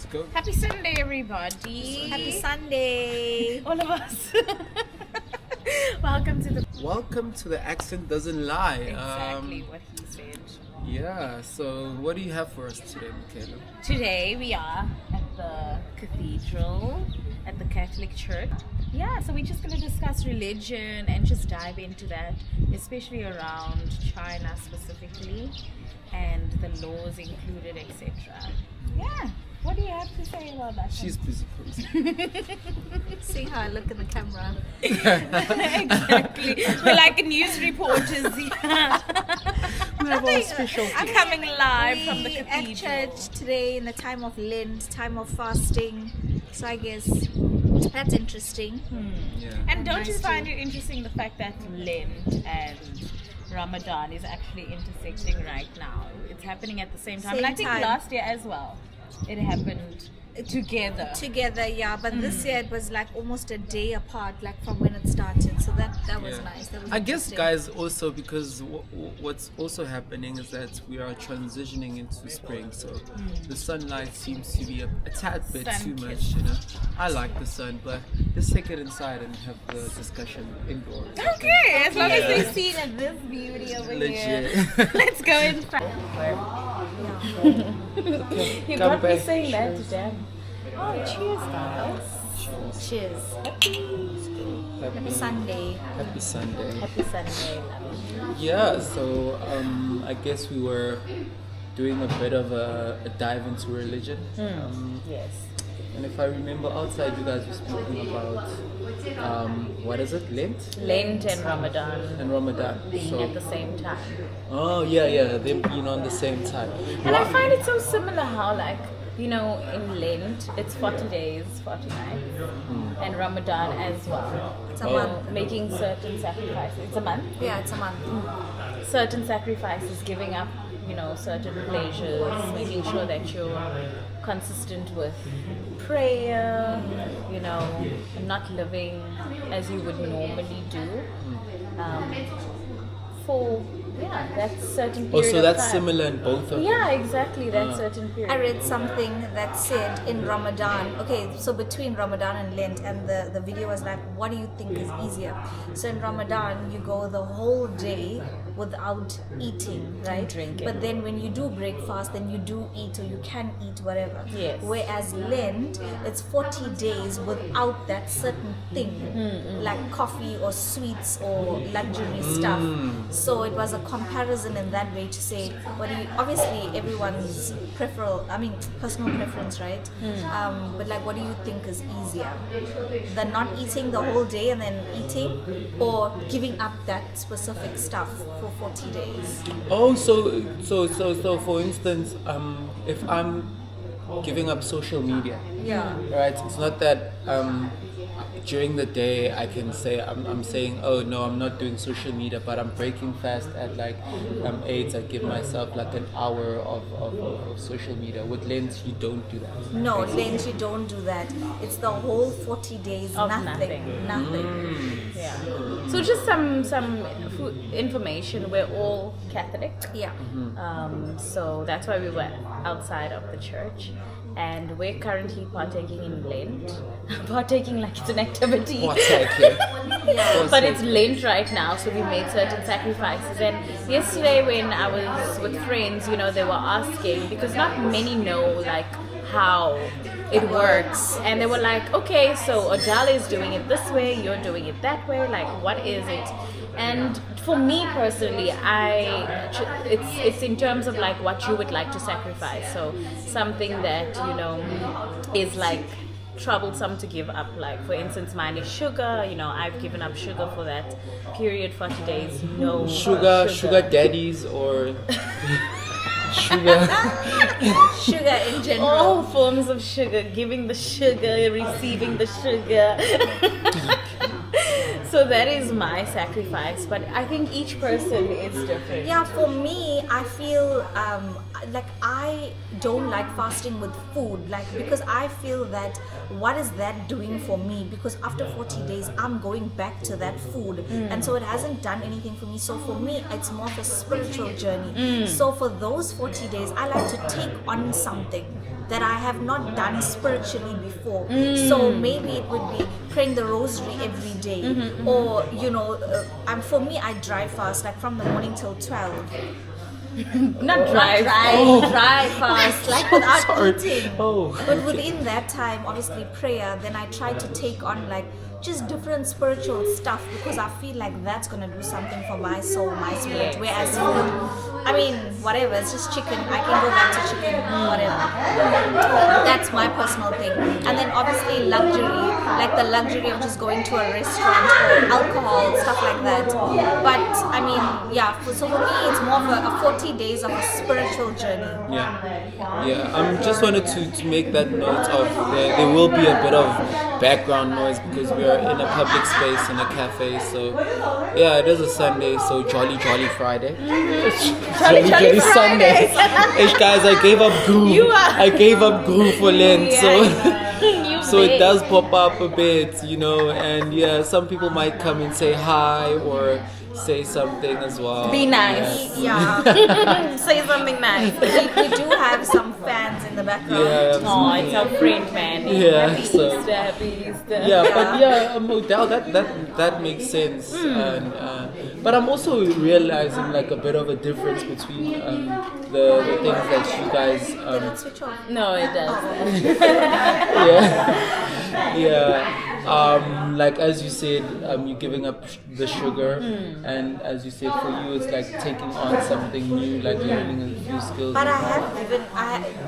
Let's go. Happy Sunday, everybody. Happy Sunday. All of us. Welcome to the Accent Doesn't Lie. exactly what he said. Yeah, so what do you have for us today, Michaela? Today we are at the cathedral at the Catholic Church. Yeah, so we're just going to discuss religion and just dive into that, especially around China specifically and the laws included, etc. Yeah. What do you have to say about that? She's busy. See how I look in the camera. Exactly. We're like news reporters. Yeah. We have our special Coming live from the We cathedral. at church today in the time of Lent, time of fasting. So I guess that's interesting. Yeah. And don't you Nice find too. it interesting the fact that Lent and Ramadan is actually intersecting right now? It's happening at the same time. And I Same think time. last year as well, it happened together. Together, yeah. But this year it was like almost a day apart, like from when it started. So that was Yeah. nice. That was I guess, interesting. guys, also because what's also happening is that we are transitioning into spring, so the sunlight seems to be a tad bit too Sun-kissed. much. You know, I like the sun, but let's take it inside and have the discussion indoors. Okay, as long as Yeah. they've seen it, this beauty over here. Legit. Let's go inside. You Come got me back. saying that to them. Oh, cheers, guys. Cheers. Happy Happy Sunday. Happy Sunday. Happy Sunday, love. Yeah, so I guess we were doing a bit of a dive into religion. Yes. And if I remember outside, you guys were speaking about, what is it, Lent Lent and Ramadan and Ramadan. being at the same time. Oh, yeah, them being on the same time. And I find it so similar how, like, you know, in Lent, it's 40 days, 40 nights, and Ramadan as well. It's a Oh. month. Making certain sacrifices. It's a month. Yeah, it's a month. Certain sacrifices, giving up, you know, certain pleasures, making sure that you're consistent with prayer, you know, and not living as you would normally do. For that certain period Oh, so of that's time. similar in both of them. Yeah, exactly. That certain period. I read something that said in Ramadan, okay, so between Ramadan and Lent, and the video was like, what do you think is easier? So in Ramadan, you go the whole day without eating, right? Drinking. But then when you do break fast, then you do eat, or you can eat whatever. Yes. Whereas Lent, it's 40 days without that certain thing, like coffee or sweets or luxury stuff. So it was a comparison in that way to say, what do you, obviously everyone's personal preference, right? But like, what do you think is easier? The not eating the whole day and then eating, or giving up that specific stuff for 40 days? Oh, so for instance, if I'm giving up social media, Yeah. right? It's not that during the day I can say I'm saying, oh no, I'm not doing social media, but I'm breaking fast at like 8. I give myself like an hour of social media. With Lent, you don't do that. No, Lent, you don't do that. It's the whole 40 days, Of nothing. Yeah. So just some information. We're all Catholic. Yeah. So that's why we were outside of the church. And we're currently partaking in Lent. Partaking like it's an activity. Partaking. Yeah. But it's Lent right now, so we made certain sacrifices. And yesterday when I was with friends, you know, they were asking, because not many know like how it works. And they were like, okay, so Adele is doing it this way, you're doing it that way, like what is it? And for me personally, it's in terms of like what you would like to sacrifice. So something that, you know, is like troublesome to give up. Like for instance, mine is sugar. You know, I've given up sugar for that period, 40 days. No Sugar daddies or sugar. Sugar in general. All forms of sugar, giving the sugar, receiving the sugar. So that is my sacrifice, but I think each person is different. Yeah, for me, I feel like I don't like fasting with food, like, because I feel that what is that doing for me? Because after 40 days, I'm going back to that food, and so it hasn't done anything for me. So for me, it's more of a spiritual journey. So for those 40 days, I like to take on something that I have not done spiritually before. So maybe it would be praying the rosary every day, or for me, I drive fast, like from the morning till 12. Not drive. Drive fast, like without eating. Oh, But within that time, obviously prayer, then I try to take on like just different spiritual stuff, because I feel like that's gonna do something for my soul, my spirit. Whereas food, I mean, whatever, it's just chicken. I can go back to chicken, whatever. That's my personal thing. And then obviously luxury, like the luxury of just going to a restaurant or alcohol, stuff like that. But I mean, so for me, it's more of a 40 days of a spiritual journey. Yeah. I just wanted to make that note of there will be a bit of background noise because we are in a public space in a cafe. So yeah, it is a Sunday, so jolly Friday. Jolly Sunday. Hey guys, I gave up groove. I gave up groove for Lent, so it does pop up a bit, and yeah, some people might come and say hi or say something as well. Be nice. Yeah. Say something nice. We do have some fans in the background. Yeah, Oh, it's our friend, man. Yeah, Happy so- Easter, happy Easter. Yeah, but Model, that makes sense. And, but I'm also realizing like a bit of a difference between the things that you guys Did it switch off? No, it doesn't. yeah. Like as you said, you're giving up the sugar, and as you said, for you it's like taking on something new, like learning a few skills. But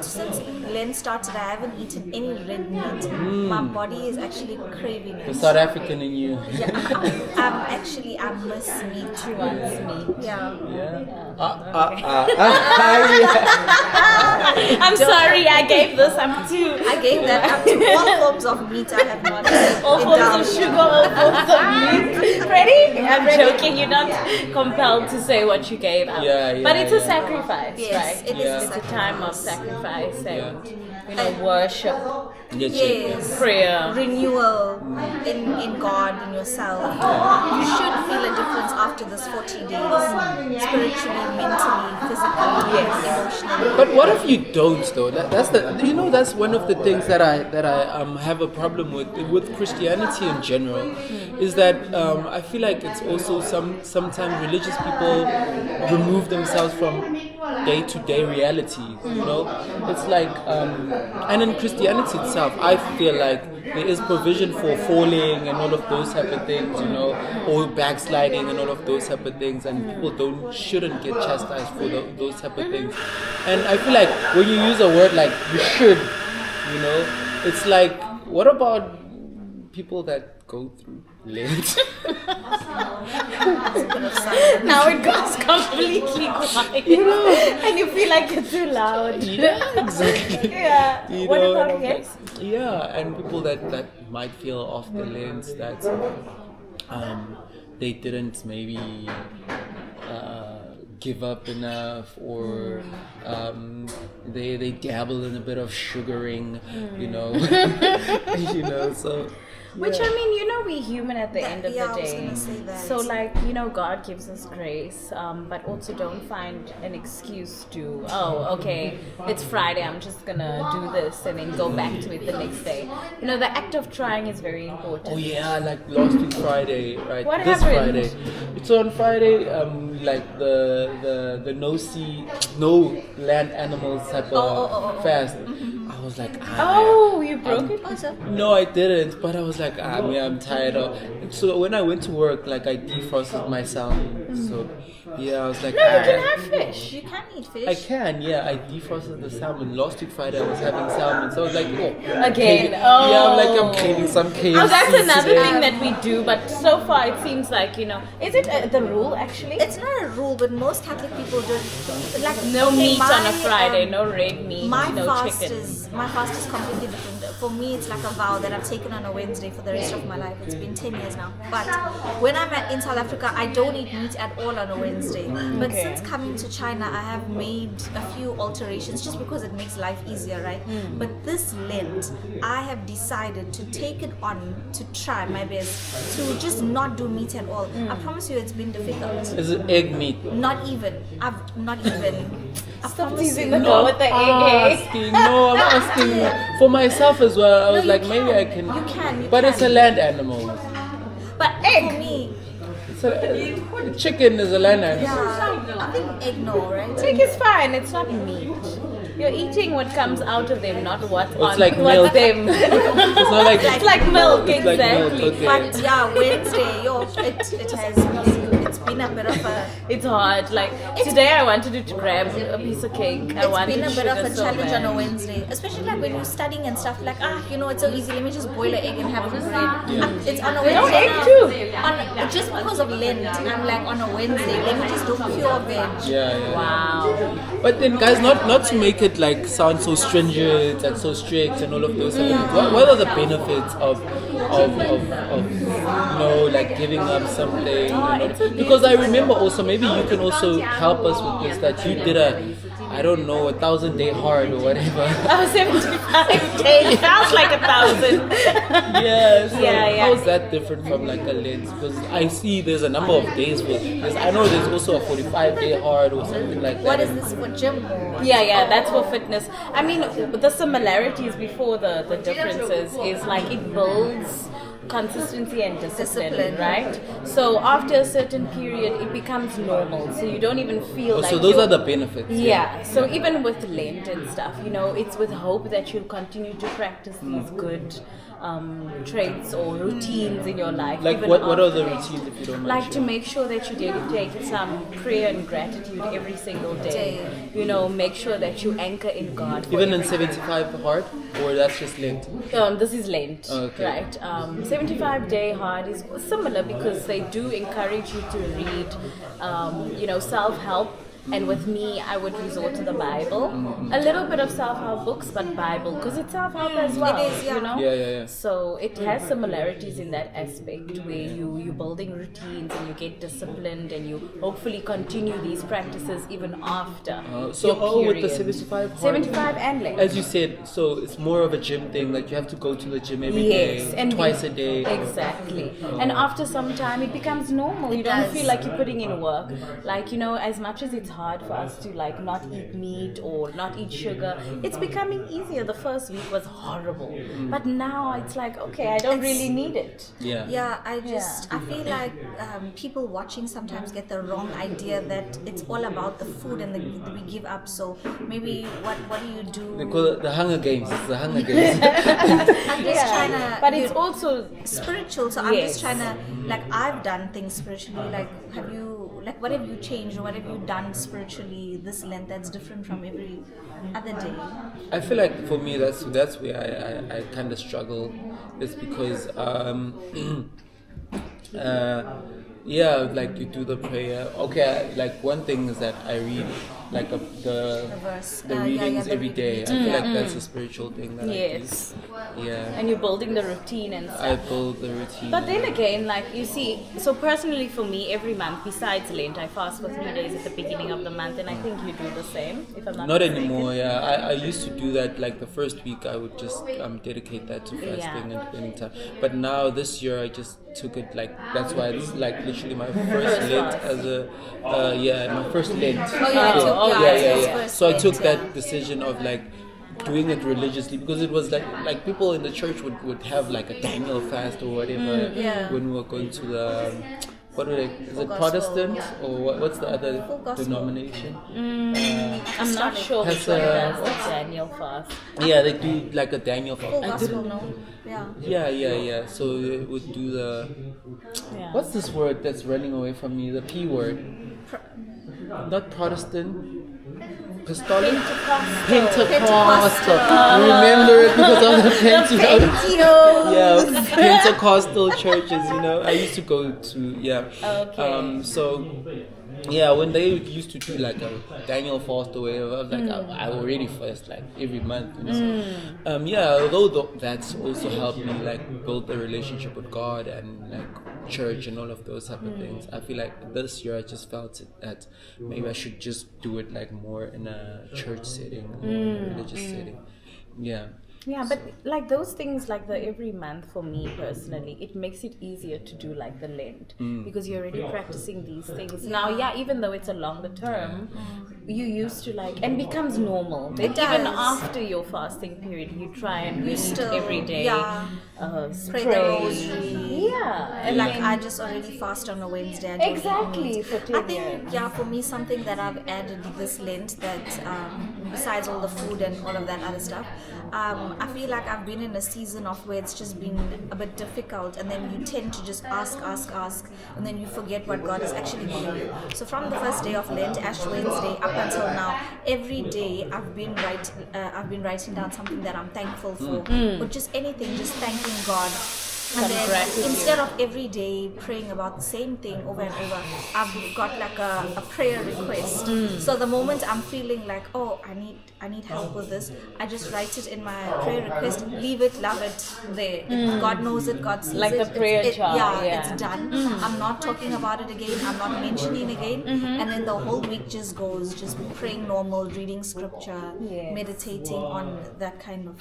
since Lent started, I haven't eaten any red meat. My body is actually craving The it. South African in you. I miss meat. She wants me. Yeah. I'm sorry, I gave this up to I gave that up to all forms of meat. I have not all forms of indulged. sugar, all forms of meat. Ready? I'm joking. You're not compelled to say what you gave up. But it's a sacrifice, Yes, right? it is It's a time of sacrifice and And- worship, Yes. prayer. Renewal in God, in yourself. You should feel a difference after this 40 days, spiritually, mentally, physically, emotionally. But what if you don't though? That's one of the things that I have a problem with Christianity in general, is that I feel like it's also sometimes religious people remove themselves from day-to-day reality. It's like and in Christianity itself, I feel like there is provision for falling and all of those type of things, or backsliding and all of those type of things, and people shouldn't get chastised for those type of things. And I feel like when you use a word like you should, it's like, what about people that go through Lent? Now it goes completely quiet. And you feel like you're too loud. Yeah, exactly. Yeah. What about yes? Yeah, and people that might feel off the lens that they didn't maybe give up enough, or they dabble in a bit of sugaring, so. Which I mean, we're human at the end of Yeah, the I was day. gonna say that. So God gives us grace, but also don't find an excuse to, okay, it's Friday, I'm just gonna do this and then go back to it the next day. The act of trying is very important. Oh yeah, like last week Friday, right? What this happened? Friday. So on Friday, like the no land animals type of fast. I was like, You broke it? no, I didn't. But I was like, I'm tired of. So when I went to work, like I defrosted my salmon. So yeah, I was like, No, you can have fish. You can eat fish. I can, yeah. I defrosted the salmon. Last week Friday I was having salmon, so I was like, Again, craving- Yeah, I'm craving some KFC. Oh, that's another today. thing that we do, but so far it seems like, is it the rule actually? It's not a rule, but most Catholic people do. Like No meat on a my, Friday, no red meat, My no fast chicken. my fast is completely different. For me, it's like a vow that I've taken on a Wednesday for the rest of my life. It's been 10 years now. But when I'm in South Africa, I don't eat meat at all on a Wednesday. But Okay. since coming to China, I have made a few alterations just because it makes life easier, right? But this Lent, I have decided to take it on, to try my best to just not do meat at all. I promise you, it's been difficult. Is it egg meat? Not even. I've not even. Stop teasing the girl with the egg. Asking, no, I'm asking for myself as well. I was like, maybe I can. You can. But it's a land animal. But egg for me. Chicken is a land animal. Yeah, I think egg no, right? Egg is fine. It's not meat. You're eating what comes out of them, not what's on like what's milk. them. It's not like It's like milk, It's like exactly. milk, okay. But yeah, Wednesday, it's been a bit of a It's hard. Like today, I wanted to grab a piece of cake. I it's wanted been a bit of sugar a so challenge bad. on a Wednesday, especially like when you're studying and stuff. Like it's so easy. Let me just boil an egg and have bread. Yeah. It's on a Wednesday. egg now. too. Just because of Lent, I'm like on a Wednesday. Let me just do pure veg. yeah. Wow. But then, guys, not to make it like sound so stringent and so strict and all of those type of things. What are the benefits of like giving up something? Because I remember also, maybe you can also help us with this, that you did a 1,000-day hard or whatever. Oh, 75 days. Sounds like 1,000. Yeah, so Yeah. how is that different from like a Lent? Because I see there's a number of days for this. I know there's also a 45-day hard or something like that. What is this for gym? Or? Yeah, that's for fitness. I mean, the similarities before the differences is like it builds consistency and discipline, right? So after a certain period, it becomes normal. So you don't even feel like so those you're- are the benefits. Yeah. So even with Lent and stuff, it's with hope that you'll continue to practice these good traits or routines in your life. Like even what are the after. routines, if you don't mind? Like to sharing? make sure that you dedicate some prayer and gratitude every single day. Make sure that you anchor in God. for Even in every day. 75 hard, or that's just Lent? This is Lent, Okay. right? 75-day hard is similar because they do encourage you to read, self-help. And with me, I would resort to the Bible. A little bit of self-help books, but Bible, because it's self-help as well. It is, yeah. Yeah. So it has similarities in that aspect where you're building routines and you get disciplined and you hopefully continue these practices even after your with the period. 75 hard, 75 and Lent. as you said, so it's more of a gym thing. Like you have to go to the gym every day, and twice a day. Exactly. And after some time, it becomes normal. You don't does. feel like you're putting in work. Like, as much as it's hard for us to like not eat meat or not eat sugar, it's becoming easier. The first week was horrible. But now it's like, okay, I don't really need it. Yeah. I feel like people watching sometimes get the wrong idea that it's all about the food and we give up. So maybe what do you do? They call it the Hunger Games. It's the Hunger Games. I'm just trying to. But it's also spiritual. So I'm Yes. just trying to, like, I've done things spiritually. Like, what have you changed or what have you done spiritually this Lent that's different from every other day? I feel like for me that's where I kind of struggle. It's because like you do the prayer. Okay, like one thing is that I read like the verse. readings the every day. I feel like that's a spiritual thing that yes. I do. Yeah, And you're building the routine and stuff. I build the routine. But then again, like you see, so personally for me, every month besides Lent, I fast for 3 days at the beginning of the month, and I think you do the same. If I'm not Not mistaken. anymore. Yeah, I used to do that. Like the first week, I would just dedicate that to fasting and spending time. But now this year, I just took it like that's why it's like literally my first Lent as a my first Lent. Yeah. So I took that decision of like doing it religiously because it was like people in the church would have like a Daniel fast or whatever when we were going to the is it gospel, Protestant yeah. or what's the other Full gospel. denomination? I'm not sure which Has one a- does the Daniel fast. Yeah, they do like a Daniel fast. Full I gospel, didn't. no? Yeah. Yeah. So they would do the Yeah. what's this word that's running away from me? The P word. Not Protestant. Apostolic? Pentecostal. Remember it because of the Pentecostal. Yeah, Pentecostal churches. I used to go to Okay. So yeah, when they used to do like a Daniel fast or whatever, I was like, I already fast like every month. Although that's also helped me like build the relationship with God and like church and all of those type of things. I feel like this year I just felt that maybe I should just do it like more in a church setting, or religious setting. Yeah. Yeah, but like those things, like the every month for me personally, it makes it easier to do like the Lent because you're already practicing these things. Now, yeah, even though it's a longer term, you used to like, and becomes normal. Then even does. after your fasting period, you try and read still, every day. yeah. Pray the Pray. rosary. Yeah, and Like then- I just already fast on a Wednesday. I don't eat Exactly, meat. for I 10 think years. yeah, for me something that I've added this Lent that besides all the food and all of that other stuff, I feel like I've been in a season of where it's just been a bit difficult, and then you tend to just ask, and then you forget what God is actually giving you. So from the first day of Lent, Ash Wednesday, up until now, every day I've been writing down something that I'm thankful for, or just anything, just thanking God. And Some then gratitude. instead of every day praying about the same thing over and over, I've got like a prayer request. So the moment I'm feeling like, oh, I need help with this, I just write it in my prayer request, leave it, love it there. God knows it, God sees Like it. the prayer jar, Yeah, yeah. it's done. I'm not talking about it again. I'm not mentioning again. And then the whole week just goes, just praying normal, reading scripture, Yes. meditating on that kind of,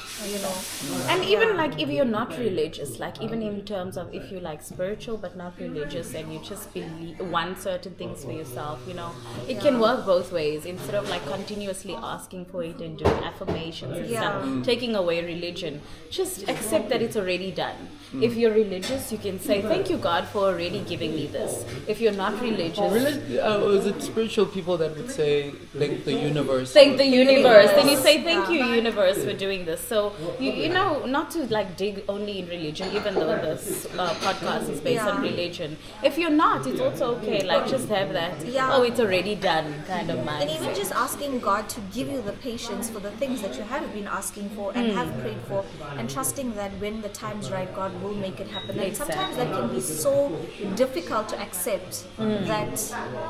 And even like if you're not religious, like even in terms of if you're like spiritual but not religious and you just believe want certain things for yourself, it can work both ways. Instead of like continuously asking for it and doing affirmations and stuff, taking away religion, just accept that it's already done. If you're religious, you can say thank you God for already giving me this. If you're not religious, Is it spiritual people that would say thank the universe? thank the universe. Then you say thank you universe for doing this. So you know, not to like dig only in religion, even though this podcast is based on religion. If you're not, it's also okay. Like just have that oh, it's already done kind of mindset. And even just asking God to give you the patience for the things that you have been asking for and have prayed for, and trusting that when the time's right, God will make it happen. And sometimes that can be so difficult to accept that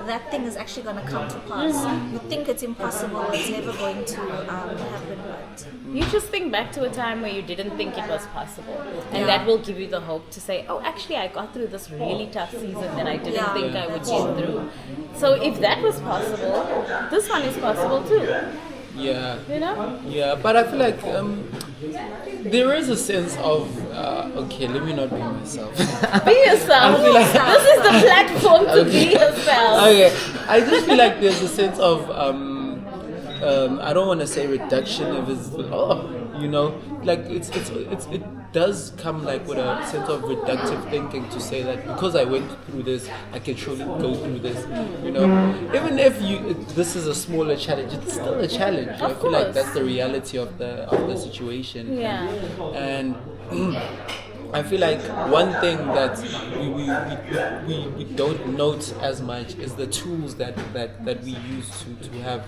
that thing is actually going to come to pass. You think it's impossible, it's never going to happen, but You just think back to a time where you didn't think it was possible, and that will give you the hope to say, oh, actually I got through this really tough season that I didn't think I would get through. So if that was possible, this one is possible too. Yeah. You Yeah, but I feel like there is a sense of okay, let me not be myself. Be yourself. This is the platform to be yourself. Okay, I just feel like there's a sense of I don't want to say reduction if it's like it does come like with a sense of reductive thinking to say that because I went through this, I can surely go through this. Even if this is a smaller challenge, it's still a challenge. I feel like that's the reality of the situation. Yeah. And I feel like one thing that we don't note as much is the tools that we use to have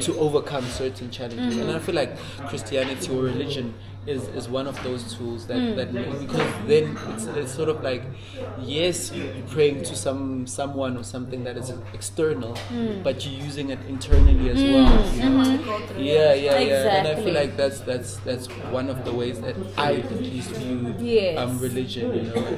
to overcome certain challenges. And I feel like Christianity or religion is one of those tools that because then it's sort of like, yes, you're praying to someone or something that is external, but you're using it internally as well. Yeah. And I feel like that's one of the ways that I at least view religion.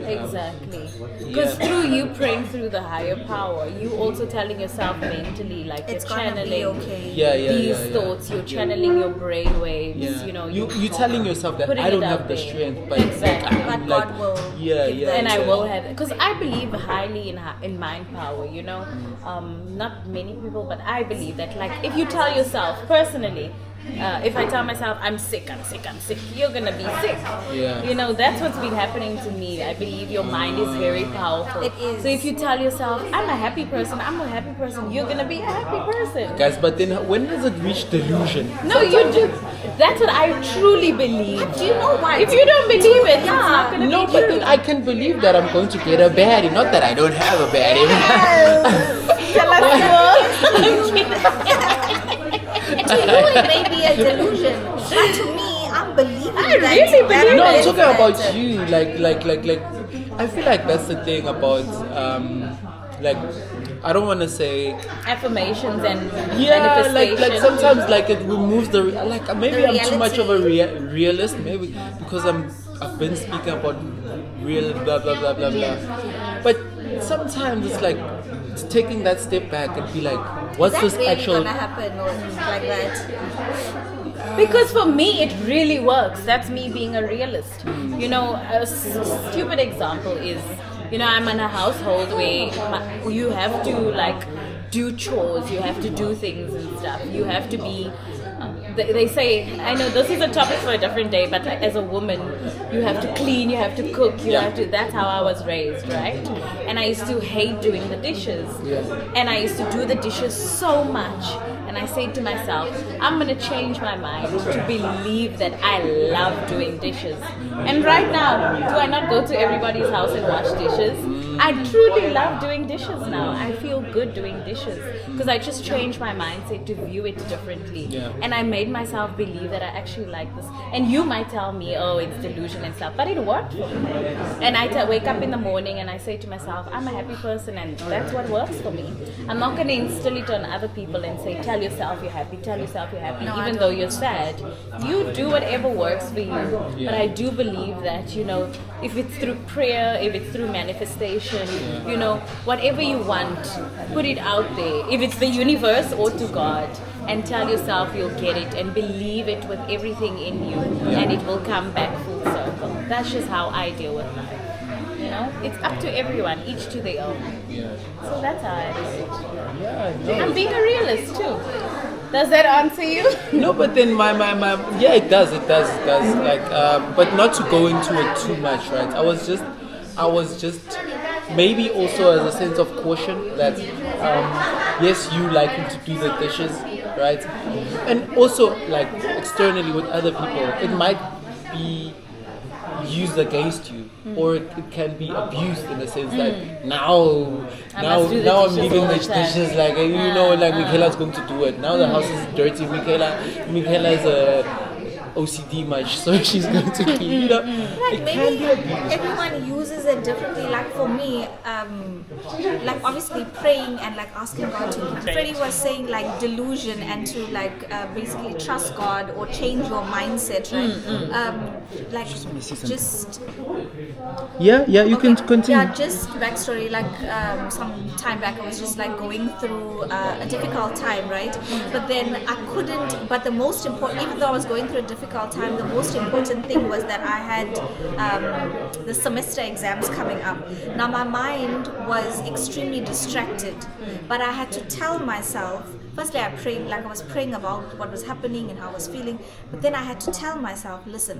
Exactly. Because through you praying through the higher power, you also telling yourself mentally, like it's you're gonna be channeling okay. these thoughts, you're channeling your brain waves, you're telling yourself that putting I don't it have out the there. strength, but Exactly. But like, God will give that. And I will have, because I believe highly in mind power, not many people, but I believe that, like, if you tell yourself personally, if I tell myself I'm sick, you're gonna be sick. That's what's been happening to me. I believe your mind is very powerful. It is. So if you tell yourself I'm a happy person, you're gonna be a happy person. guys, but then when does it reach delusion? No, you do. That's what I truly believe. Do you know why? If you don't believe it, it's not gonna No, be but true. then I can believe that I'm going to get a baddie. Not that I don't have a baddie. Tell us more. To you, it may be a delusion, but to me, I'm believing I that. really believe No, I'm it. talking about you. Like. I feel like that's the thing about like. I don't want to say affirmations and like manifestation. sometimes like it removes the like maybe I'm too much of a realist, maybe because I've been speaking about real blah blah blah blah blah, but sometimes it's like taking that step back and be like, what's Is this that really actual? gonna happen or like that? Because for me, it really works. That's me being a realist. You know, a stupid example is, you know, I'm in a household where you have to like do chores, you have to do things and stuff. You have to be. They say, I know this is a topic for a different day, but like, as a woman, you have to clean, you have to cook, you have to. That's how I was raised, right? And I used to hate doing the dishes, and I used to do the dishes so much. And I said to myself, I'm gonna change my mind to believe that I love doing dishes. And right now, do I not go to everybody's house and wash dishes? I truly love doing dishes now. I feel good doing dishes because I just changed my mindset to view it differently. And I made myself believe that I actually like this. And you might tell me, oh, it's delusion and stuff, but it worked for me. And I wake up in the morning and I say to myself, I'm a happy person and that's what works for me. I'm not going to instill it on other people and say, tell yourself you're happy, tell yourself you're happy, no, even though you're sad. You do whatever works for you. But I do believe that, you know, if it's through prayer, if it's through manifestation, you know, whatever you want, put it out there. If it's the universe or to God, and tell yourself you'll get it and believe it with everything in you, and it will come back full circle. That's just how I deal with life. You know, it's up to everyone, each to their own. So that's how I do it. I'm being a realist too. Does that answer you? No, but then my yeah, it does. Like, but not to go into it too much, right? I was just maybe also as a sense of caution that yes, you liking to do the dishes, right? And also like externally with other people, it might be used against you, or it can be abused in the sense that now I'm leaving the dishes, like you know, like Michaela's going to do it. Now the house is dirty. Michaela is a OCD much, so she's going to keep, you know, like it maybe can be abused. everyone uses it differently. Like for me, like obviously praying and like asking God to. Freddie was saying like delusion and to like basically trust God or change your mindset, right? Like just you can continue. Yeah, just backstory. Like some time back, I was just like going through a difficult time, right? But then I couldn't. But the most important, even though I was going through a difficult time, the most important thing was that I had the semester exams coming up. Now my mind was extremely distracted, but I had to tell myself. Firstly, I prayed, like I was praying about what was happening and how I was feeling, but then I had to tell myself, listen,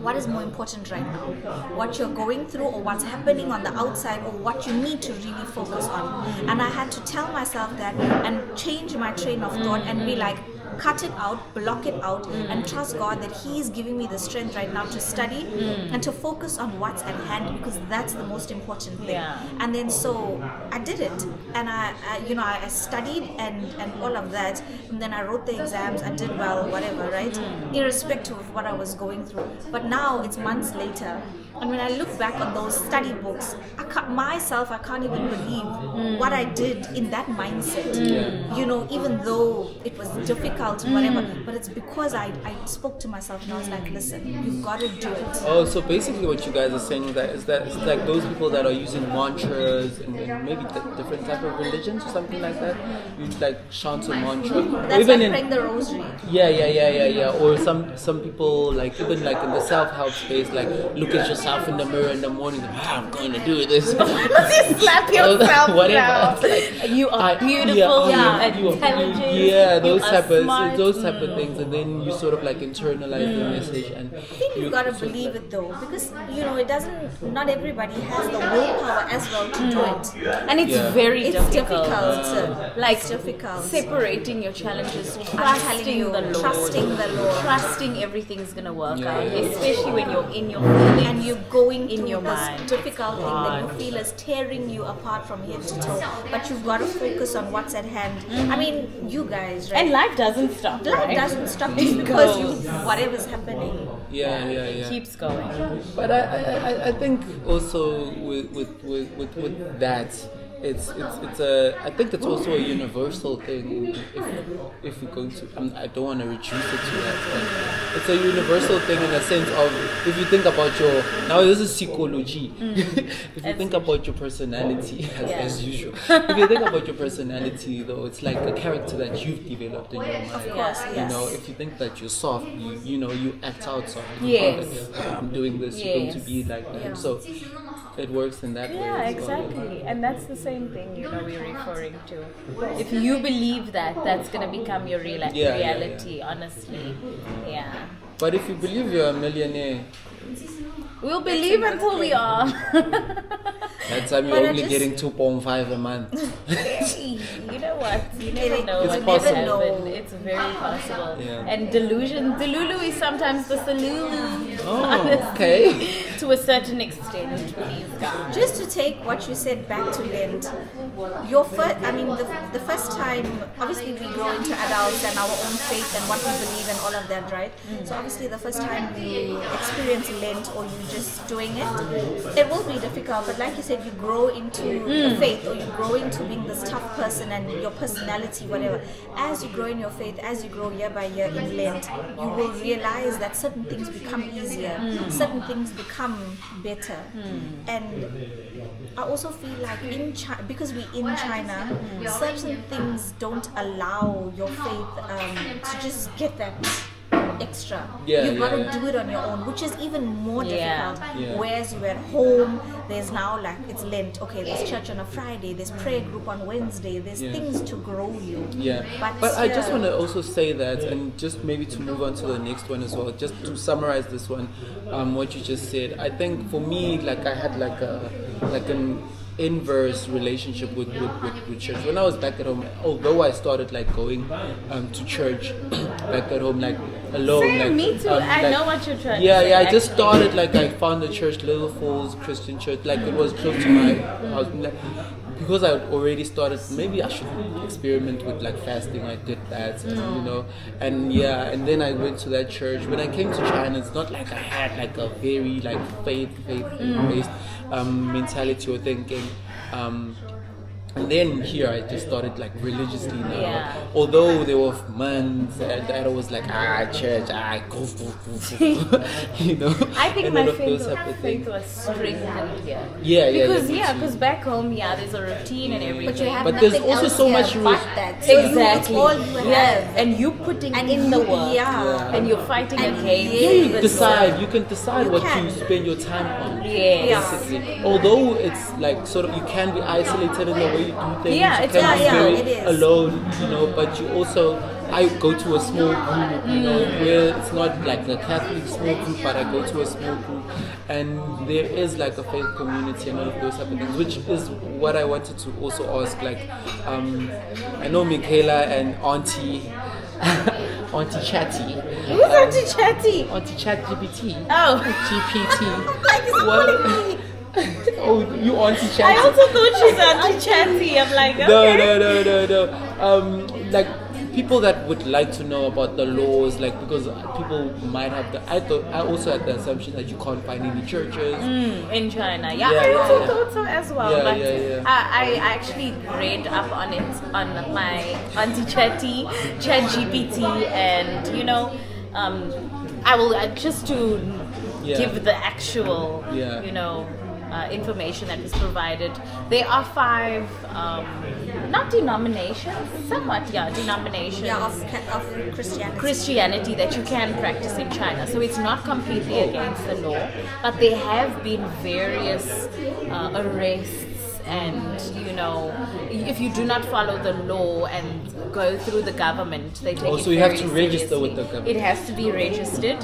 what is more important right now? What you're going through or what's happening on the outside or what you need to really focus on. And I had to tell myself that and change my train of thought and be like, cut it out, block it out, and trust God that He's giving me the strength right now to study and to focus on what's at hand, because that's the most important thing. And then so I did it, and I studied and all of that, and then I wrote the exams, I did well, whatever, right? Irrespective of what I was going through. But now it's months later, and when I look back on those study books, I can't even believe what I did in that mindset. You know, even though it was difficult and whatever, but it's because I spoke to myself and I was like, listen, you've got to do it. Oh, so basically what you guys are saying is that it's like those people that are using mantras and maybe different type of religions or something like that. You like chant a mantra. That's even like praying the rosary. Yeah. Or some people like even like in the self-help space, like look at yourself in the mirror in the morning. I'm going to do this. You slap yourself whatever. Like, you are beautiful. You are intelligent. Yeah, those smart. type of things, and then you sort of like internalize the message. And I think you've got to believe it though, because you know it doesn't. Not everybody has the willpower as well to do it, and it's very difficult. Like it's difficult. Separating your challenges, Trusting the Lord, trusting everything's gonna work out, especially when you're in your feelings and you're going in through your this mind. difficult thing that you feel is tearing you apart from head to toe. But you've got to focus on what's at hand. I mean, you guys, right? And life doesn't stop. Life doesn't stop just because whatever's happening. Yeah. Keeps going. But I think also with that, it's a. I think it's also a universal thing. If we're going to, I don't want to reduce it to that, but it's a universal thing in a sense of if you think about your now this is psychology. If you think about your personality as usual, if you think about your personality though, it's like a character that you've developed in your mind. Of course, You yes. know, if you think that you're soft, you act out soft. Yes. I'm doing this. You're going to Yes. be like that. So it works in that way. Yeah, as well. exactly. And that's the same thing, we're referring to. If you believe that, that's going to become your reality, honestly. Yeah. But if you believe you're a millionaire, We'll believe until we are. that time But you're I only just- getting 2.5 a month. You know what? You never know It's what possible. can happen. It's very possible. Yeah. And Delulu is sometimes the Salulu. Oh, honestly, okay. To a certain extent, please God. Just to take what you said back to Lent, the first time, obviously we grow into adults and our own faith and what we believe and all of that, right? So obviously the first time you experience Lent or you just doing it will be difficult, but like you said, you grow into the faith or you grow into being this tough person and your personality, whatever. As you grow in your faith, as you grow year by year in Lent, you will realize that certain things become easier, certain things become better. And I also feel like in China, because we're in China, certain things don't allow your faith to just get that extra. You've got to do it on your own, which is even more difficult. Whereas you're at home, there's now like it's Lent. Okay, there's church on a Friday, there's prayer group on Wednesday, there's things to grow you. Yeah, but I just want to also say that, and just maybe to move on to the next one as well, just to summarize this one, what you just said. I think for me, like I had like an inverse relationship with church when I was back at home. Although I started like going to church back at home, like alone. Same, like, me too. I know what you're trying to Yeah, say, yeah. I just actually. started like I found the church, Little Falls Christian Church, like it was close to my house. Like, because I already started, maybe I should experiment with like fasting. I did that, and then I went to that church. When I came to China, it's not like I had like a very like faith-based mentality or thinking. And then here I just started like religiously now. Yeah. Although there were months that I was like, church, go. I think and my all of those type of faith things. was strengthened here. Me Because too. back home, there's a routine and everything. But you have But there's nothing also else so here much but that. So Exactly. it's all you have. And you putting And in the you- work. yeah. And you're fighting And against yeah, You the decide. You can decide You what can. you spend your time on. Yes. Basically. Although it's like sort of you can be isolated in the way you do things. Yeah, you it's- can be yeah, very it is. alone, but you also. I go to a small group, where it's not like a Catholic small group, but I go to a small group, and there is like a faith community and all of those type of things, which is what I wanted to also ask. Like, I know Michaela and Auntie Chatty. Who's Auntie Chatty? Auntie Chat GPT. Oh. GPT. What? Oh, you Auntie Chatty. I also thought she's Auntie Chatty. I'm like, okay. No. Like people that would like to know about the laws, like because people might have I also had the assumption that you can't find any churches. In China. Yeah, I also yeah. thought so as well. Yeah, but yeah. I actually read up on it on my Auntie Chatty, ChatGPT, and I will just to give the actual, information that was provided. There are 5, not denominations, somewhat, denominations. Yeah, of Christianity. Christianity that you can practice in China. So it's not completely against the law, but there have been various arrests and if you do not follow the law and go through the government, they take it So you have very to register seriously. with the government. It has to be registered.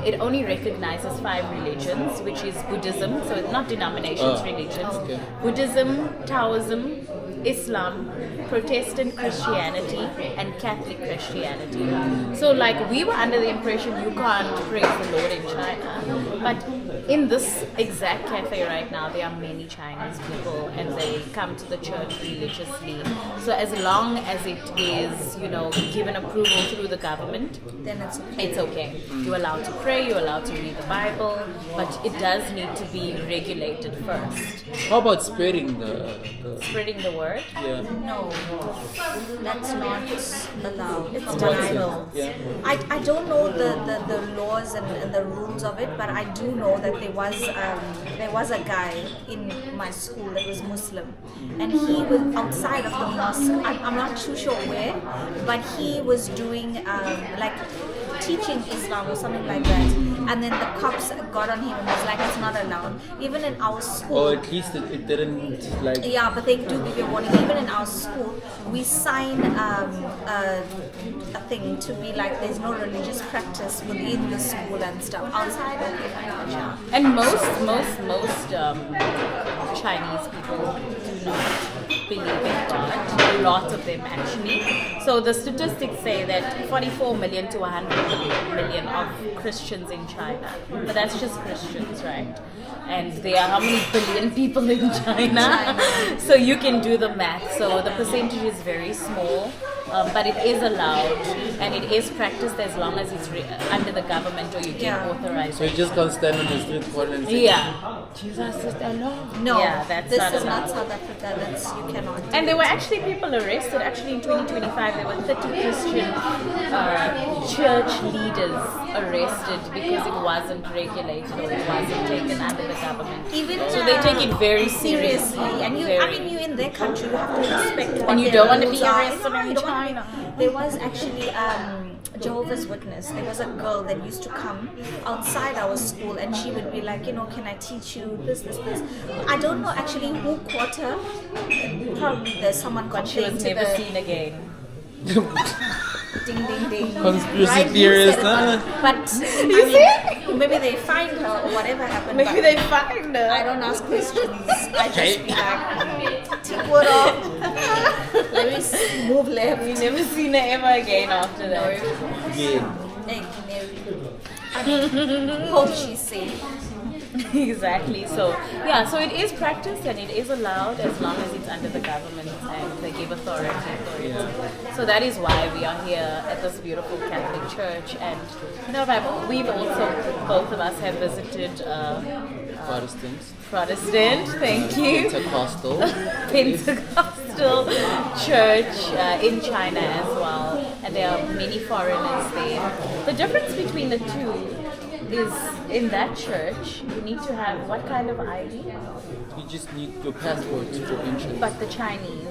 It only recognizes 5 religions, which is Buddhism, so it's not denominations, religions. Okay. Buddhism, Taoism, Islam, Protestant Christianity, and Catholic Christianity. So like we were under the impression you can't praise the Lord in China, but in this exact cafe right now there are many Chinese people and they come to the church religiously. So as long as it is, given approval through the government, Then it's okay. You're allowed to pray, you're allowed to read the Bible, but it does need to be regulated first. How about spreading the Spreading the word. yeah? No, that's not allowed. It's What's it? denial. Yeah. I don't know the laws and the rules of it, but I do know that there was a guy in my school that was Muslim, and he was outside of the mosque. I'm not too sure where, but he was doing like teaching Islam or something like that, and then the cops got on him and was like, it's not allowed. Even in our school. Or at least it didn't like. Yeah, but they do give you a warning. Even in our school, we sign a thing to be like there's no religious practice within the school and stuff. Outside, okay, fine, yeah. And most Chinese people do not believe in God. A lot of them actually. So the statistics say that 44 million to 100 million of Christians in China. But that's just Christians, right? And there are how many billion people in China? So you can do the math. So the percentage is very small. But it is allowed and it is practiced as long as it's under the government or you get authorized. So you just can't stand on the street corner and say, Yeah. Jesus is the Lord. No, Yeah, that's this not is allowed. not South Africa. That's you cannot. And there were actually people arrested. Actually, in 2025, there were 30 Christian church leaders arrested because it wasn't regulated or it wasn't taken under the government. Even So they take it very seriously. and you, Very. I mean, you in their country, you have to respect. What And you their don't want to rules be are. arrested No, in you don't want to be- China. There was actually Jehovah's Witness. There was a girl that used to come outside our school, and she would be like, can I teach you this? I don't know actually who caught her. Probably there's someone But she complained was to never the seen again. ding ding ding. Conspiracy Right, you theorist, said it, huh? But I mean, maybe they find her or whatever happened. Maybe but they find her. I don't ask questions. I just be like, take what off. Let me move left. We never seen her ever again after that. Yeah. Hope she's safe. Exactly. So it is practiced and it is allowed as long as it's under the government and they give authority for it. So that is why we are here at this beautiful Catholic church. And we've also, both of us have visited Protestant, thank you, Pentecostal. Pentecostal church in China as well, and there are many foreigners there. The difference between the two is in that church you need to have what kind of ID? You just need your passport for entrance. But the Chinese,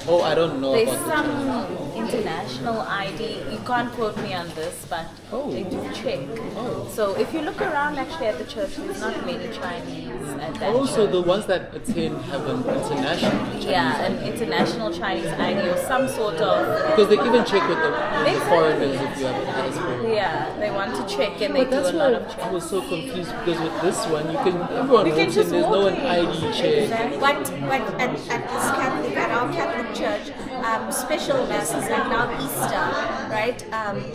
Oh, I don't know there's about the some Chinese. international ID. You can't quote me on this, but they do check. So if you look around actually at the church, there's not many Chinese at that Also, church. the ones that attend have an international Chinese. Yeah, an international Chinese ID or some sort of. Because they even check with the Exactly. foreigners if you have a passport. Yeah, they want to check and they But do that's a lot why of I checks. was so confused because with this one, everyone You can walks just in, there's no walk an in. ID check. Exactly. But at our Catholic church, special masses like now Easter, right?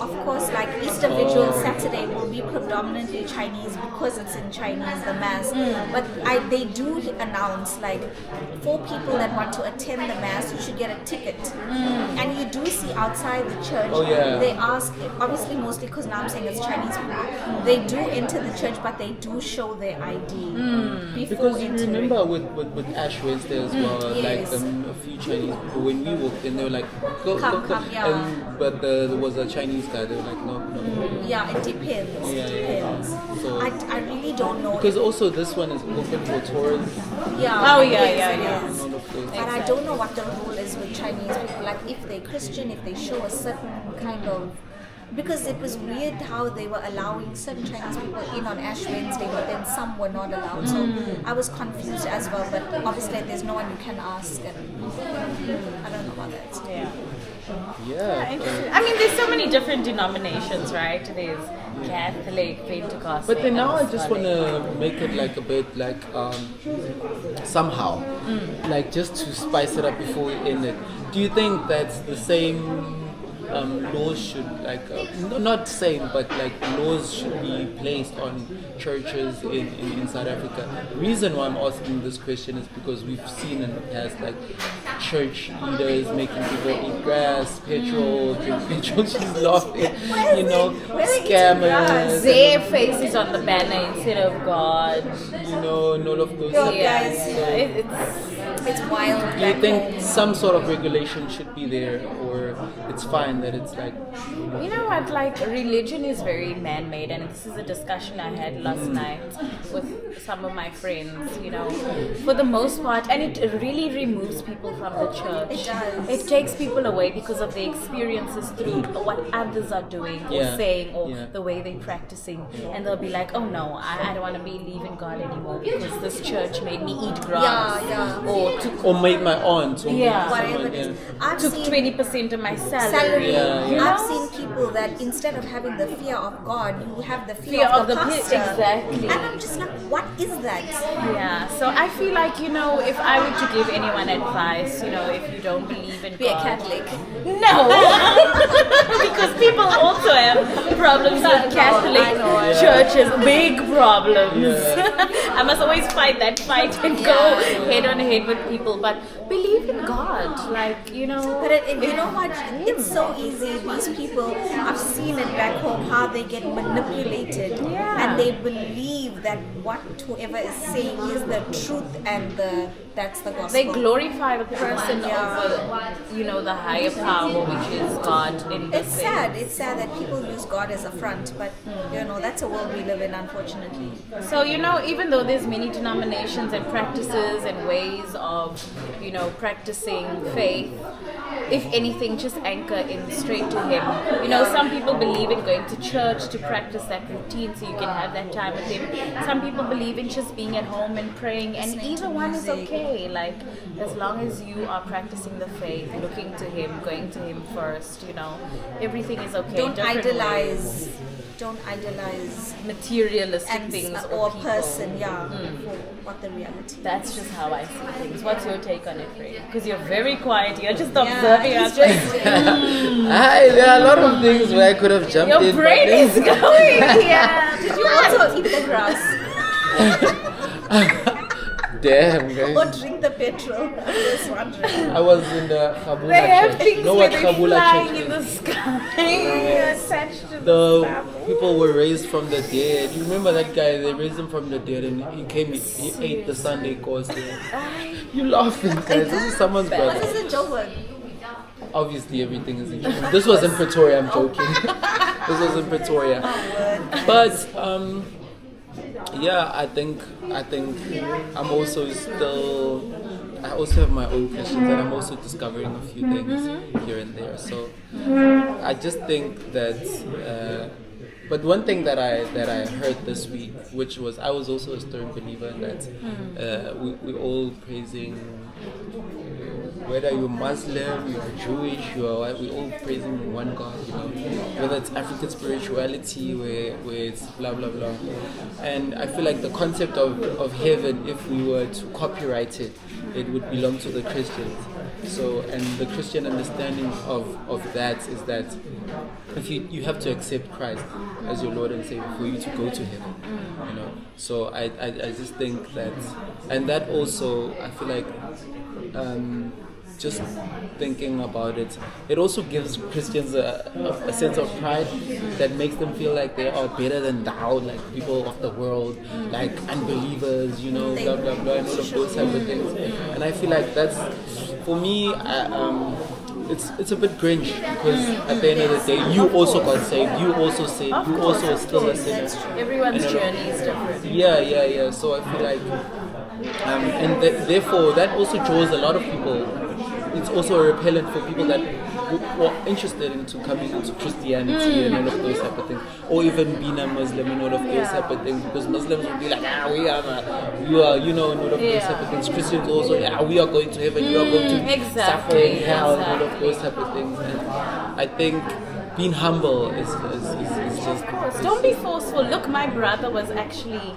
Of course, like Easter Vigil Saturday will be predominantly Chinese because it's in Chinese, the mass. But they do announce like for people that want to attend the mass, you should get a ticket. And you do see outside the church, Oh, yeah. they ask, obviously mostly because now I'm saying it's Chinese people, they do enter the church, but they do show their ID before Because you entering. remember with Ash Wednesday as well, yes. like a few Chinese people, when we walked in, they were like, go, Come, yeah. But there was a Chinese guy, they were like, no. Yeah, it depends. Yeah, It yeah. depends. So- I really don't know. Because also this one is open for tourists. Yeah. Oh, it yeah, is, yeah, it yeah. is. All of those. And I don't know what the rule is with Chinese people. Like if they're Christian, if they show a certain kind of. Because it was weird how they were allowing certain Chinese people in on Ash Wednesday, but then some were not allowed. So I was confused as well. But obviously, there's no one you can ask. And I don't know about that. Yeah. Yeah. Interesting. I mean, there's so many different denominations, right? There's Catholic, Pentecostal. But then now I just want to make it like a bit like somehow, like just to spice it up before we end it. Do you think that's the same laws should like not same, but like laws should be placed on churches in South Africa? The reason why I'm asking this question is because we've seen in the past like church leaders making people eat grass, petrol, drink petrol. She's laughing, you know, scammers. Their faces on the banner instead of God. You know, and all of those. It's wild. Do you think some sort of regulation should be there, or it's fine that it's like? You know what, like religion is very man-made, and this is a discussion I had last night with some of my friends, you know, for the most part, and it really removes people from the church. It does. It takes people away because of the experiences through what others are doing or saying or the way they're practicing, and they'll be like, oh no, I don't want to believe in God anymore because this church made me eat grass or made my aunt or whatever it is. I've took seen 20% of my salary. You know? I've seen people that instead of having the fear of God, you have the fear of the pastor. Exactly. And I'm just like, what is that? Yeah, so I feel like, you know, if I were to give anyone advice, you know, if you don't believe in Be a God, Catholic. no, because people also have problems with Catholic churches, big problems. I must always fight that fight and go head on head with people, but believe in God, like, you know. But you know what? It's so easy. These people, I've seen it back home, how they get manipulated and they believe that what whoever is saying is the truth and that's the gospel. They glorify the person over, you know, the higher power, which is God. It's sad. It's sad that people use God as a front, but you know that's a world we live in, unfortunately. So you know, even though there's many denominations and practices and ways of, you know, practicing faith, if anything, just anchor in straight to Him. You know, some people believe in going to church to practice that routine so you can have that time with Him. Some people believe in just being at home and praying, and either one is okay. Like, as long as you are practicing the faith, looking to Him, going to Him first, you know, everything is okay. Don't idolize materialistic things or people. person, for what the reality. That's just how I see things. What's your take on it, Freya? Because you're very quiet. You're just observing us. There are a lot of things where I could have jumped in. Your brain is going. Did you also eat the grass? Damn, guys. Or drink the petrol? I'm just wondering. I was in the Kabula They have church. things You know where what they're Kabula flying church in is? the sky, attached to The stuff. people were raised from the dead. You remember that guy? They raised him from the dead, and he ate the Sunday course there. You laughing, guys? This is someone's What brother. is in Joburg? Obviously, everything is in Joburg. This was in Pretoria. I'm joking. This was in Pretoria. But I think I'm also still. I also have my own questions, and I'm also discovering a few things here and there. So I just think that. But one thing that I heard this week, which was I was also a stern believer in that we're all praising. Whether you're Muslim, you're Jewish, we're all praising one God, you know. Whether it's African spirituality, where it's blah blah blah. And I feel like the concept of heaven, if we were to copyright it, it would belong to the Christians. So, and the Christian understanding of that is that if you have to accept Christ as your Lord and Savior for you to go to heaven, you know. So I just think that, and that also I feel like. Just thinking about it, it also gives Christians a sense of pride that makes them feel like they are better than thou, like people of the world, like unbelievers, you know, blah blah blah, and all of those type of things. And I feel like that's, for me, it's a bit cringe because at the end of the day, you also got saved, you also saved, you also are still a sinner. Everyone's journey is different. Yeah. So I feel like, therefore, that also draws a lot of people. It's also a repellent for people that who are interested into coming into Christianity and all of those type of things, or even being a Muslim and all of those type of things, because Muslims will be like, you are, you know, and all of those type of things. Christians also, we are going to heaven, you are going to suffer in hell, and all of those type of things. And I think being humble is just. Don't be forceful. Look, my brother was actually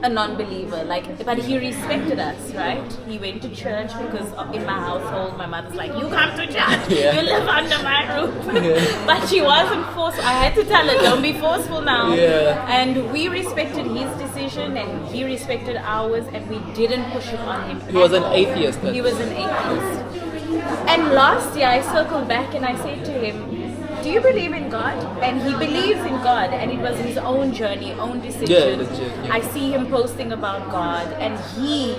a non-believer, but he respected us, right? He went to church because in my household, my mother's like, you come to church, you live under my roof. But she wasn't forceful. I had to tell her, don't be forceful now. Yeah. And we respected his decision, and he respected ours, and we didn't push it on him. He was an atheist then. He was an atheist. And last year, I circled back and I said to him, do you believe in God? And he believes in God, and it was his own journey, own decision. Yeah. I see him posting about God, and he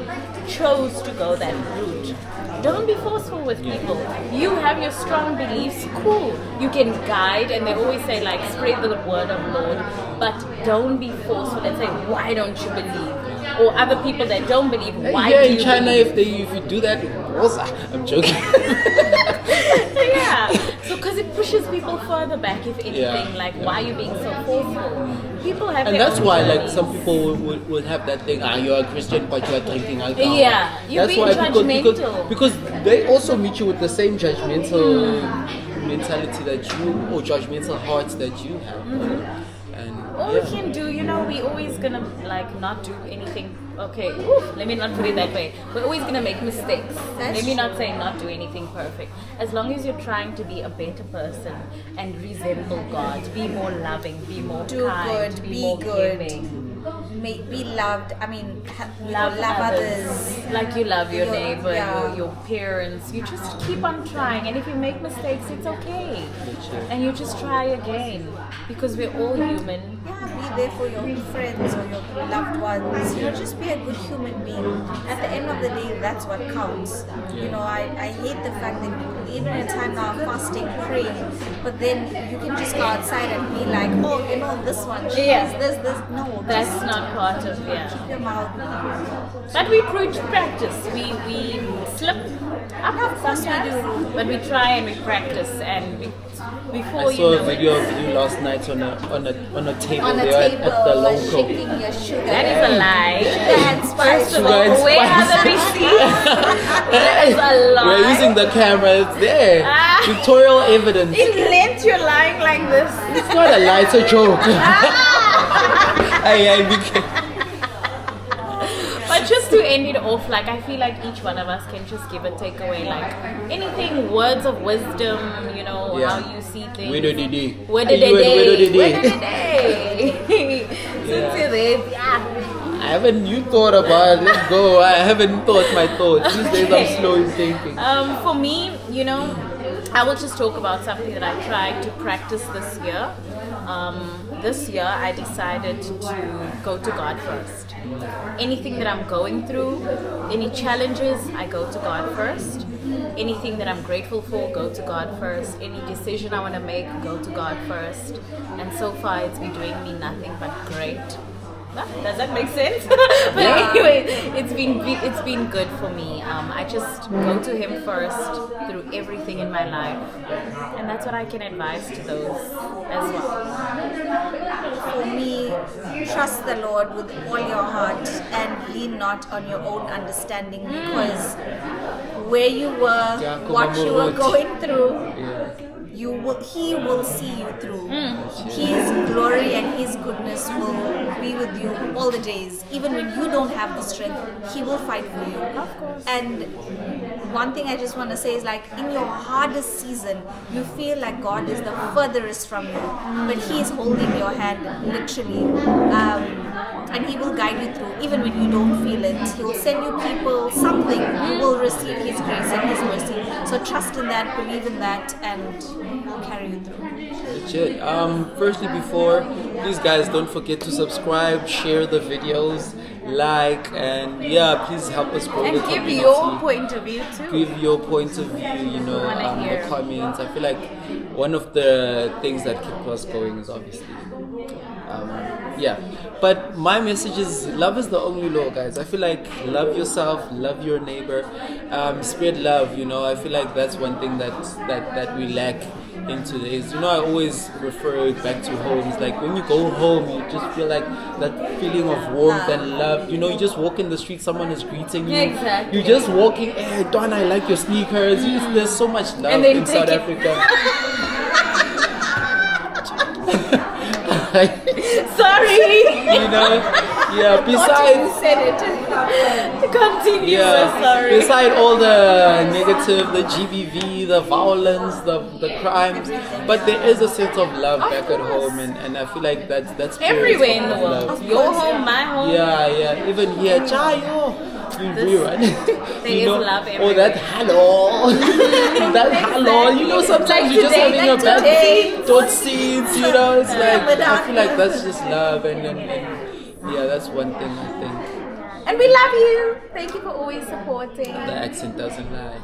chose to go that route. Don't be forceful with people. You have your strong beliefs, cool. You can guide, and they always say spread the word of Lord, but don't be forceful and say, why don't you believe? Or other people that don't believe, why do you in China, believe? if you do that, I'm joking. Yeah, so because it pushes people further back, if anything, why are you being so forceful? People have And their that's own why, journeys. some people would have that thing. You're a Christian, but you're drinking alcohol. Yeah, you're that's being why, judgmental. because they also meet you with the same judgmental mentality that you, or judgmental hearts that you have. And All we can do, we always gonna not do anything. Okay, let me not put it that way. We're always gonna make mistakes. Let me not say not do anything perfect. As long as you're trying to be a better person and resemble God, be more loving, be more Do kind, good, be be more good. giving. Be loved. I mean, Love others. like you love your Your- neighbor, yeah. your parents. You just keep on trying, and if you make mistakes, it's okay. And you just try again, because we're all human. Yeah, be there for your friends or your loved ones. Just be a good human being. At the end of the day, that's what counts. I hate the fact that even in a time now of fasting, praying, but then you can just go outside and be like, oh, this one, she Yeah. does this. No, That's just not part of keep your mouth. But we practice. We slip up Of course we sometimes, do. but we try and we practice. And before I saw you a know video it, of you last night on a table On a there at table, the local. shaking your sugar. that is a lie. and spice. First of Sugar and all, where are the spice. receipts? That is a lie. We're using the camera. It's there. Ah. Pictorial evidence. In Lent, you're lying like this. It's not a lie. It's a joke. But just to end it off, I feel like each one of us can just give a takeaway, anything, words of wisdom, how you see things. Widow Didi. Word of the day. Since you're there, I haven't you thought about it. Let's go. I haven't thought my thoughts. These days I'm slow in thinking. For me, I will just talk about something that I tried to practice this year. This year, I decided to go to God first. Anything that I'm going through, any challenges, I go to God first. Anything that I'm grateful for, go to God first. Any decision I want to make, go to God first. And so far, it's been doing me nothing but great. Does that make sense? But anyway, it's been good for me. I just go to Him first through everything in my life, and that's what I can advise to those as well. For me, trust the Lord with all your heart and lean not on your own understanding, because where you were, what you were going through, He will see you through. His glory and His goodness will be with you all the days. Even when you don't have the strength, He will fight for you. And one thing I just want to say is, in your hardest season, you feel like God is the furthest from you, but He is holding your hand literally. And He will guide you through, even when you don't feel it. He will send you people, something. You will receive His grace and His mercy. So trust in that, believe in that, and He'll carry you through. Legit. Firstly, before, please guys, don't forget to subscribe, share the videos, and please help us grow the And community. give your point of view too. Give your point of view, Wanna hear. the comments. I feel like one of the things that keep us going is obviously but my message is love is the only law, guys. I feel like love yourself, love your neighbor, spread love. I feel like that's one thing that we lack in today's. I always refer it back to homes. Like when you go home, you just feel like that feeling of warmth and love. You just walk in the street, someone is greeting you. Yeah, exactly. You're just walking, hey Don, I like your sneakers. There's so much love And then in take South it. Africa. Sorry. You know, yeah. Besides, Said it. Continue. yeah. Sorry. Beside all the negative, the GBV, the violence, the crimes, but there is a sense of love back at home, and I feel like that's Everywhere in the love. world. Your home, my home. Yeah. Even here, Chayo. You do, right? There is love Oh, everywhere. that hello. That hello. You know, sometimes Like you're just today, having like a bad today. thought seeds, you know, it's like, I Without feel like that's just love, and yeah, that's one thing I think. And we love you. Thank you for always supporting. The accent doesn't lie.